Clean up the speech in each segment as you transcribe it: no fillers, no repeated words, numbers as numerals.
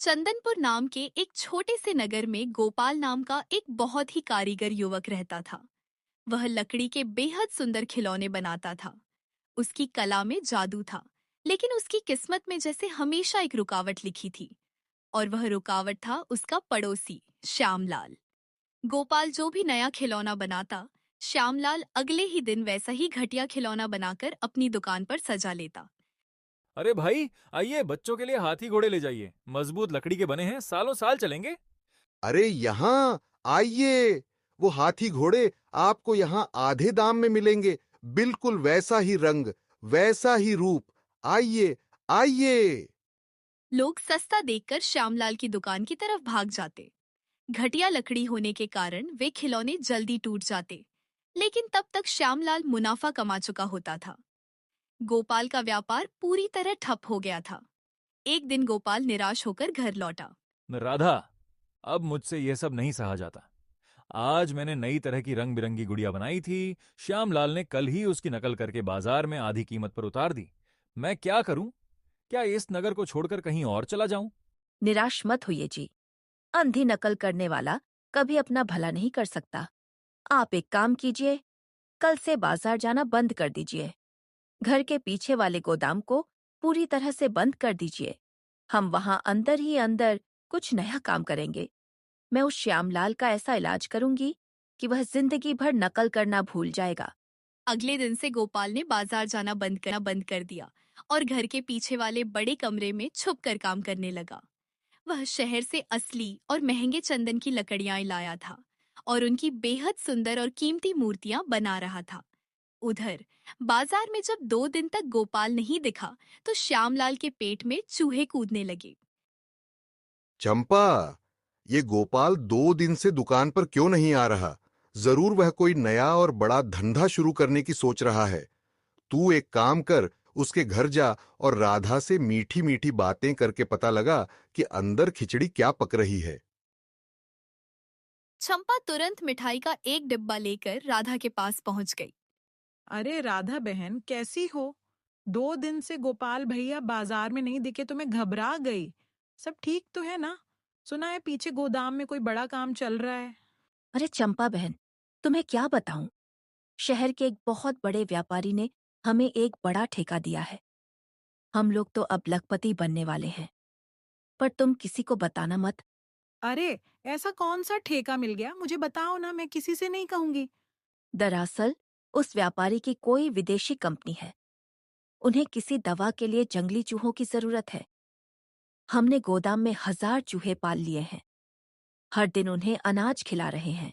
चंदनपुर नाम के एक छोटे से नगर में गोपाल नाम का एक बहुत ही कारीगर युवक रहता था। वह लकड़ी के बेहद सुंदर खिलौने बनाता था। उसकी कला में जादू था, लेकिन उसकी किस्मत में जैसे हमेशा एक रुकावट लिखी थी। और वह रुकावट था उसका पड़ोसी श्यामलाल। गोपाल जो भी नया खिलौना बनाता, श्यामलाल अगले ही दिन वैसा ही घटिया खिलौना बनाकर अपनी दुकान पर सजा लेता। अरे भाई, आइए बच्चों के लिए हाथी घोड़े ले जाइए। मजबूत लकड़ी के बने हैं, सालों साल चलेंगे। अरे यहाँ आइए। वो हाथी घोड़े आपको यहाँ आधे दाम में मिलेंगे। बिल्कुल वैसा ही रंग, वैसा ही रूप। आइए, आइए। लोग सस्ता देखकर श्यामलाल की दुकान की तरफ भाग जाते। घटिया लकड़ी होने के कारण वे खिलौने जल्दी टूट जाते। लेकिन तब तक श्यामलाल मुनाफा कमा चुका होता था। गोपाल का व्यापार पूरी तरह ठप हो गया था। एक दिन गोपाल निराश होकर घर लौटा। राधा, अब मुझसे यह सब नहीं सहा जाता। आज मैंने नई तरह की रंग बिरंगी गुड़िया बनाई थी। श्यामलाल ने कल ही उसकी नकल करके बाजार में आधी कीमत पर उतार दी। मैं क्या करूं? क्या इस नगर को छोड़कर कहीं और चला जाऊं? निराश मत होइए जी। अंधी नकल करने वाला कभी अपना भला नहीं कर सकता। आप एक काम कीजिए, कल से बाजार जाना बंद कर दीजिए। घर के पीछे वाले गोदाम को पूरी तरह से बंद कर दीजिए। हम वहां अंदर ही अंदर कुछ नया काम करेंगे। मैं उस श्यामलाल का ऐसा इलाज करूंगी कि वह जिंदगी भर नकल करना भूल जाएगा। अगले दिन से गोपाल ने बाजार जाना बंद कर दिया और घर के पीछे वाले बड़े कमरे में छुप कर काम करने लगा। वह शहर से असली और महंगे चंदन की लकड़ियां लाया था और उनकी बेहद सुंदर और कीमती मूर्तियां बना रहा था। उधर बाजार में जब 2 दिन तक गोपाल नहीं दिखा, तो श्यामलाल के पेट में चूहे कूदने लगे। चंपा, ये गोपाल 2 दिन से दुकान पर क्यों नहीं आ रहा? जरूर वह कोई नया और बड़ा धंधा शुरू करने की सोच रहा है। तू एक काम कर, उसके घर जा और राधा से मीठी मीठी बातें करके पता लगा कि अंदर खिचड़ी क्या पक रही है। चंपा तुरंत मिठाई का एक डिब्बा लेकर राधा के पास पहुंच गई। अरे राधा बहन, कैसी हो? 2 दिन से गोपाल भैया बाजार में नहीं दिखे तो मैं घबरा गई। सब ठीक तो है ना? सुना है पीछे गोदाम में कोई बड़ा काम चल रहा है। अरे चंपा बहन, तुम्हें क्या बताऊं? शहर के एक बहुत बड़े व्यापारी ने हमें एक बड़ा ठेका दिया है। हम लोग तो अब लखपति बनने वाले हैं। पर तुम किसी को बताना मत। अरे, ऐसा कौन सा ठेका मिल गया? मुझे बताओ ना, मैं किसी से नहीं कहूंगी। दरअसल उस व्यापारी की कोई विदेशी कंपनी है। उन्हें किसी दवा के लिए जंगली चूहों की जरूरत है। हमने गोदाम में 1000 चूहे पाल लिए हैं। हर दिन उन्हें अनाज खिला रहे हैं।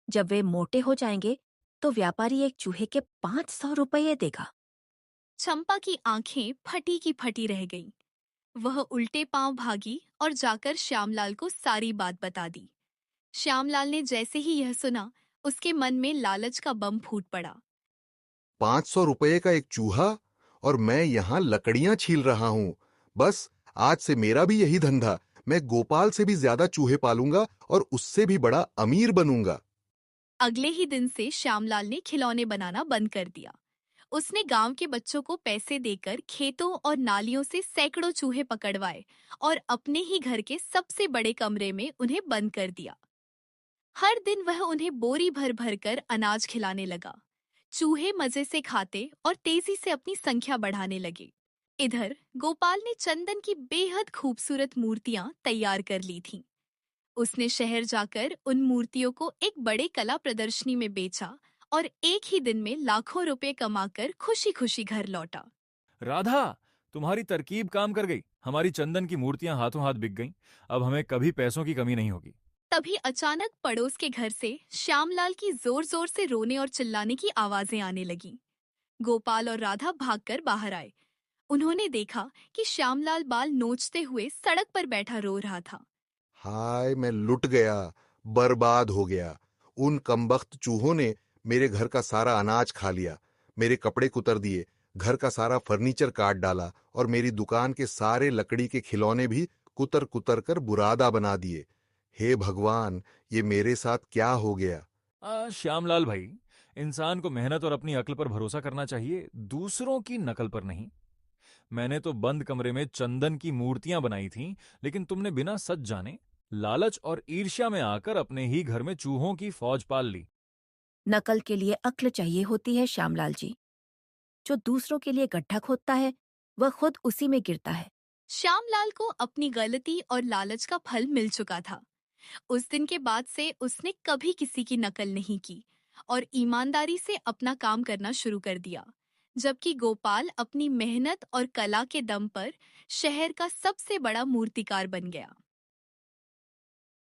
जब वे मोटे हो जाएंगे तो व्यापारी एक चूहे के 500 रुपये देगा। चंपा की आंखें फटी की फटी रह गईं। वह उल्टे पांव भागी और जाकर श्यामलाल को सारी बात बता दी। श्यामलाल ने जैसे ही यह सुना, उसके मन में लालच का बम फूट पड़ा। 500 रुपये का एक चूहा, और मैं यहाँ लकड़ियां छील रहा हूँ। बस, आज से मेरा भी यही धंधा। मैं गोपाल से भी ज्यादा चूहे पालूंगा और उससे भी बड़ा अमीर बनूंगा। अगले ही दिन से श्यामलाल ने खिलौने बनाना बंद कर दिया। उसने गांव के बच्चों को पैसे देकर खेतों और नालियों से सैकड़ों चूहे पकड़वाए और अपने ही घर के सबसे बड़े कमरे में उन्हें बंद कर दिया। हर दिन वह उन्हें बोरी भर भर कर अनाज खिलाने लगा। चूहे मजे से खाते और तेजी से अपनी संख्या बढ़ाने लगे। इधर गोपाल ने चंदन की बेहद खूबसूरत मूर्तियां तैयार कर ली थीं। उसने शहर जाकर उन मूर्तियों को एक बड़े कला प्रदर्शनी में बेचा और एक ही दिन में लाखों रुपए कमाकर खुशी खुशी घर लौटा। राधा, तुम्हारी तरकीब काम कर गई। हमारी चंदन की मूर्तियां हाथों हाथ बिक गईं। अब हमें कभी पैसों की कमी नहीं होगी। तभी अचानक पड़ोस के घर से श्यामलाल की जोर जोर से रोने और चिल्लाने की आवाजें आने लगीं। गोपाल और राधा भागकर बाहर आए। उन्होंने देखा कि श्यामलाल बाल नोचते हुए सड़क पर बैठा रो रहा था। हाय, मैं लुट गया, बर्बाद हो गया। उन कमबख्त चूहों ने मेरे घर का सारा अनाज खा लिया, मेरे कपड़े कुतर दिए, घर का सारा फर्नीचर काट डाला और मेरी दुकान के सारे लकड़ी के खिलौने भी कुतर कुतर कर बुरादा बना दिए। हे भगवान, ये मेरे साथ क्या हो गया? श्यामलाल भाई, इंसान को मेहनत और अपनी अक्ल पर भरोसा करना चाहिए, दूसरों की नकल पर नहीं। मैंने तो बंद कमरे में चंदन की मूर्तियां बनाई थीं, लेकिन तुमने बिना सच जाने लालच और ईर्ष्या में आकर अपने ही घर में चूहों की फौज पाल ली। नकल के लिए अक्ल चाहिए होती है श्यामलाल जी। जो दूसरों के लिए गड्ढा खोदता है वह खुद उसी में गिरता है। श्यामलाल को अपनी गलती और लालच का फल मिल चुका था। उस दिन के बाद से उसने कभी किसी की नकल नहीं की और ईमानदारी से अपना काम करना शुरू कर दिया। जबकि गोपाल अपनी मेहनत और कला के दम पर शहर का सबसे बड़ा मूर्तिकार बन गया।